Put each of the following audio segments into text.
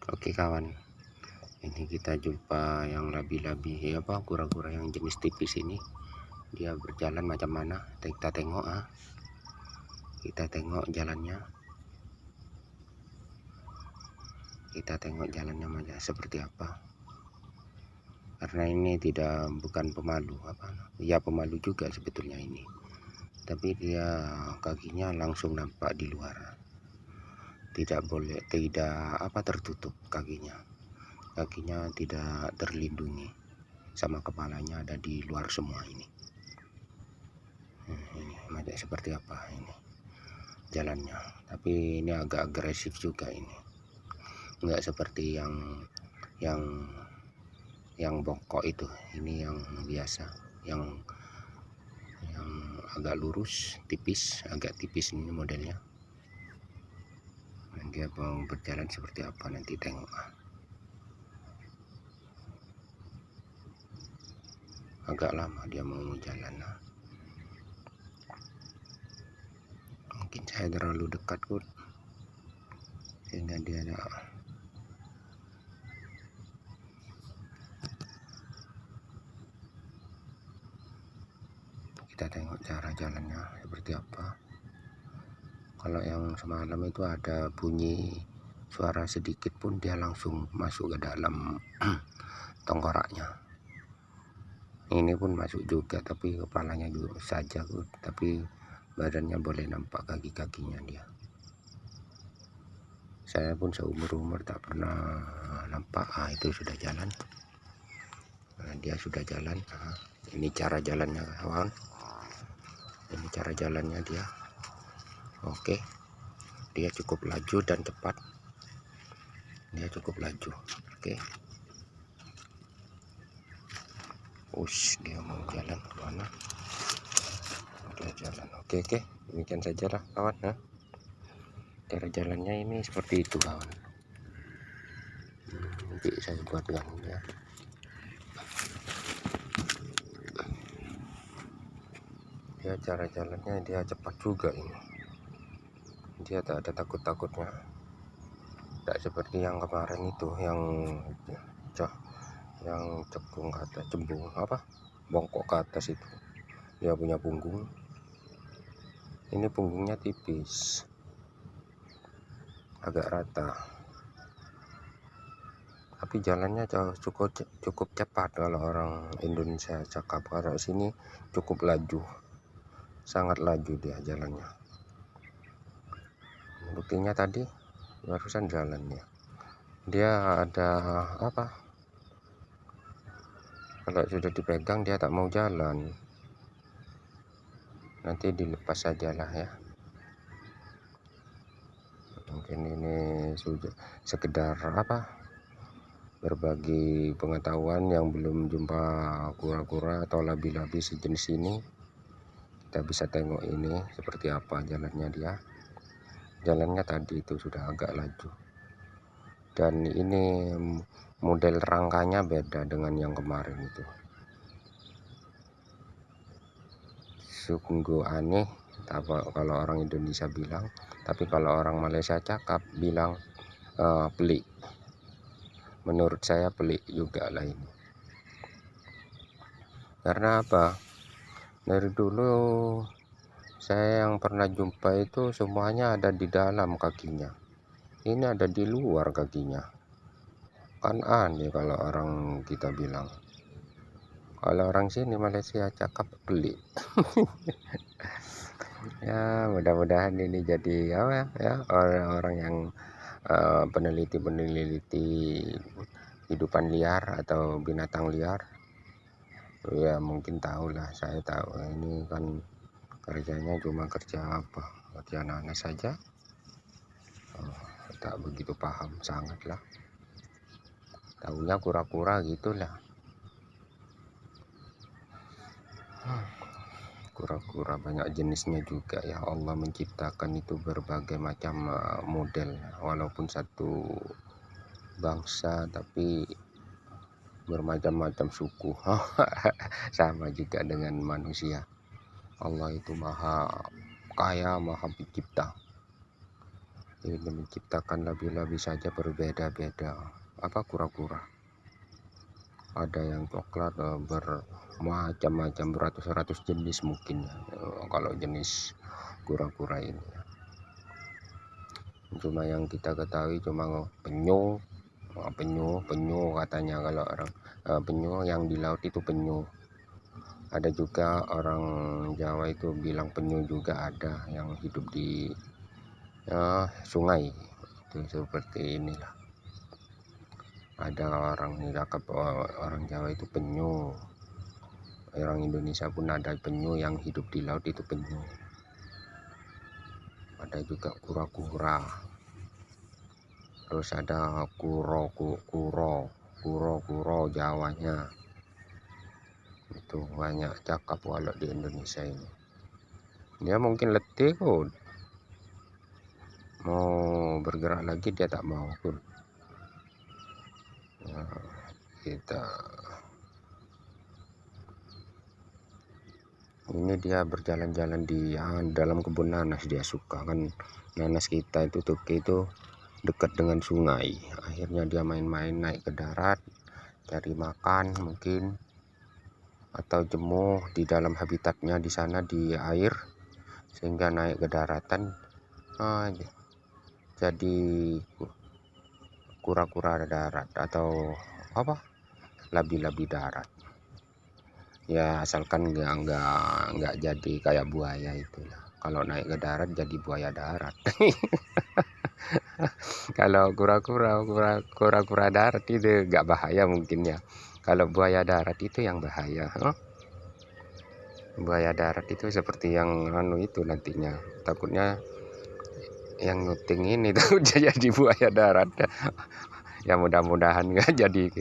Oke kawan, ini kita jumpa yang labi-labi apa kura-kura yang jenis tipis ini. Dia berjalan macam mana? Kita tengok Kita tengok jalannya. Kita tengok jalannya seperti apa. Karena ini bukan pemalu ya pemalu juga sebetulnya ini. Tapi dia kakinya langsung nampak di luar. Tidak tertutup kakinya. Kakinya tidak terlindungi, sama kepalanya ada di luar semua ini. Ini seperti apa ini jalannya, tapi ini agak agresif juga ini, nggak seperti yang bongkok itu. Ini yang biasa, yang agak lurus, agak tipis ini modelnya. Dia mau berjalan seperti apa nanti tengok. Agak lama dia mau jalan. Mungkin saya terlalu dekat sehingga dia kita tengok cara jalannya seperti apa. Kalau yang semalam itu ada bunyi suara sedikit pun dia langsung masuk ke dalam tengkoraknya. Ini pun masuk juga, tapi kepalanya juga saja, tapi badannya boleh nampak kaki-kakinya dia. Saya pun seumur-umur tak pernah nampak. Itu sudah jalan. Dia sudah jalan. Ini cara jalannya kawan. Ini cara jalannya dia. Oke, dia cukup laju dan cepat. Dia cukup laju. Oke. Dia mau jalan ke mana? Dia jalan. Oke. Demikian saja lah kawan. Cara jalannya ini seperti itu kawan. Nanti saya buatkan ya. Dia cara jalannya dia cepat juga ini. Dia tak ada takut-takutnya. Tak seperti yang kemarin itu yang cekung ke atas, bongkok ke atas itu. Dia punya punggung. Ini punggungnya tipis, agak rata, tapi jalannya cukup cepat. Kalau orang Indonesia cakap, kalau sini cukup laju, sangat laju dia jalannya. Buktinya tadi barusan jalannya dia ada kalau sudah dipegang dia tak mau jalan. Nanti dilepas sajalah ya. Mungkin ini sudah sekedar berbagi pengetahuan yang belum jumpa kura-kura atau labi-labi sejenis ini. Kita bisa tengok ini seperti apa jalannya dia. Jalannya tadi itu sudah agak laju, dan ini model rangkanya beda dengan yang kemarin itu. Sungguh aneh kalau orang Indonesia bilang, tapi kalau orang Malaysia cakap bilang pelik. Menurut saya pelik juga lah ini. Karena apa? Dari dulu saya yang pernah jumpa itu semuanya ada di dalam kakinya. Ini ada di luar kakinya. Kan aneh kalau orang kita bilang. Kalau orang sini Malaysia cakap pelik. Ya mudah-mudahan ini jadi orang-orang yang peneliti hidupan liar atau binatang liar. Ya mungkin tahulah, saya tahu ini kan kerjanya cuma kerja anak-anak saja. Tak begitu paham sangat lah. Tahunya kura-kura gitulah. Kura-kura banyak jenisnya juga ya. Allah menciptakan itu berbagai macam model, walaupun satu bangsa tapi bermacam-macam suku. Sama juga dengan manusia. Allah itu maha kaya, maha pencipta. Ini menciptakan labi-labi saja berbeda-beda. Apa kura-kura? Ada yang coklat, bermacam-macam, beratus-ratus jenis mungkin ya, kalau jenis kura-kura ini. Cuma yang kita ketahui cuma penyu, penyu katanya, kalau orang penyu yang di laut itu penyu. Ada juga orang Jawa itu bilang penyu juga ada yang hidup di sungai, itu seperti inilah. Ada orang cakap orang Jawa itu penyu, orang Indonesia pun ada penyu yang hidup di laut itu penyu. Ada juga kura-kura, terus ada kuro Jawanya. Itu banyak cakap kalau di Indonesia ini. Dia mungkin letih pun, mau bergerak lagi dia tak mau pun. Nah, ini dia berjalan-jalan di dalam kebun nanas. Dia suka kan, nanas kita itu Toke itu dekat dengan sungai. Akhirnya dia main-main naik ke darat, cari makan mungkin, atau jemuh di dalam habitatnya di sana di air, sehingga naik ke daratan jadi kura-kura darat atau apa, labi-labi darat ya, asalkan nggak jadi kayak buaya itu. Kalau naik ke darat jadi buaya darat. Kalau kura-kura darat itu nggak bahaya mungkin ya. Kalau buaya darat itu yang bahaya. Buaya darat itu seperti yang itu nantinya, takutnya yang nyuting ini takutnya jadi buaya darat. Ya mudah-mudahan nggak jadi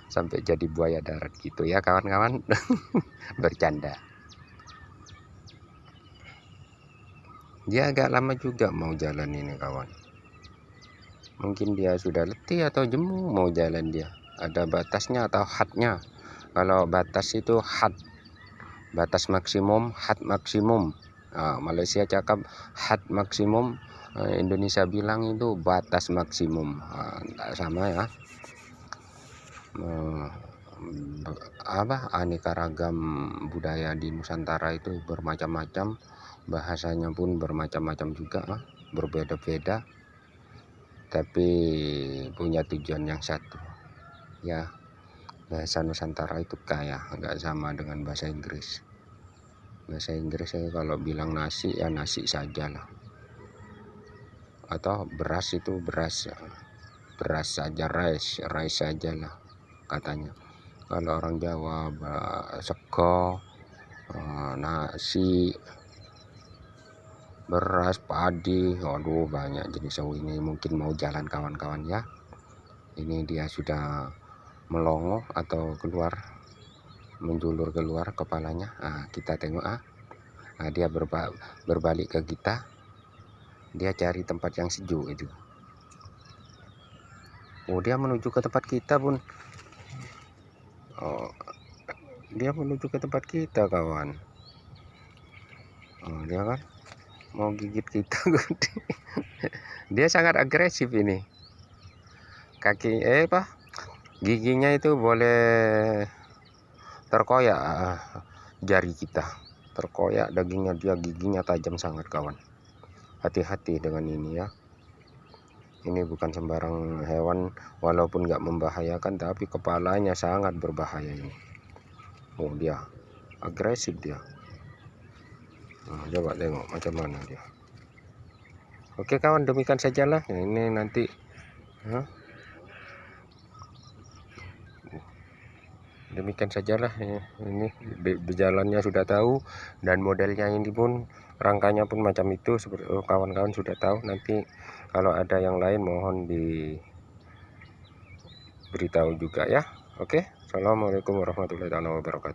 sampai jadi buaya darat gitu ya kawan-kawan. Bercanda. Dia agak lama juga mau jalan ini kawan. Mungkin dia sudah letih atau jemu mau jalan dia. Ada batasnya atau hadnya. Kalau batas itu had, batas maksimum, had maksimum. Malaysia cakap had maksimum, Indonesia bilang itu batas maksimum. Sama ya. Aneka ragam budaya di Nusantara itu bermacam-macam, bahasanya pun bermacam-macam juga, berbeda-beda, tapi punya tujuan yang satu ya. Bahasa Nusantara itu kaya, nggak sama dengan bahasa Inggris. Bahasa Inggris kalau bilang nasi ya nasi sajalah, atau beras itu beras saja, rice saja lah katanya. Kalau orang Jawa sego, nasi, beras, padi, aduh banyak jenis. Ini mungkin mau jalan kawan-kawan ya. Ini dia sudah melongo atau keluar, menjulur keluar kepalanya. Kita tengok dia berbalik ke kita. Dia cari tempat yang sejuk itu. Dia menuju ke tempat kita pun. Dia menuju ke tempat kita kawan. Dia kan mau gigit kita. Dia sangat agresif ini. Kaki giginya itu boleh terkoyak, jari kita terkoyak dagingnya. Dia giginya tajam sangat kawan. Hati-hati dengan ini ya. Ini bukan sembarang hewan, walaupun nggak membahayakan, tapi kepalanya sangat berbahaya ini. Dia agresif dia. Coba tengok macam mana dia. Oke kawan, demikian sajalah. Ini nanti demikian sajalah ini berjalannya sudah tahu, dan modelnya ini pun rangkanya pun macam itu, seperti kawan-kawan sudah tahu. Nanti kalau ada yang lain mohon diberitahu juga ya. Oke, assalamualaikum warahmatullahi wabarakatuh.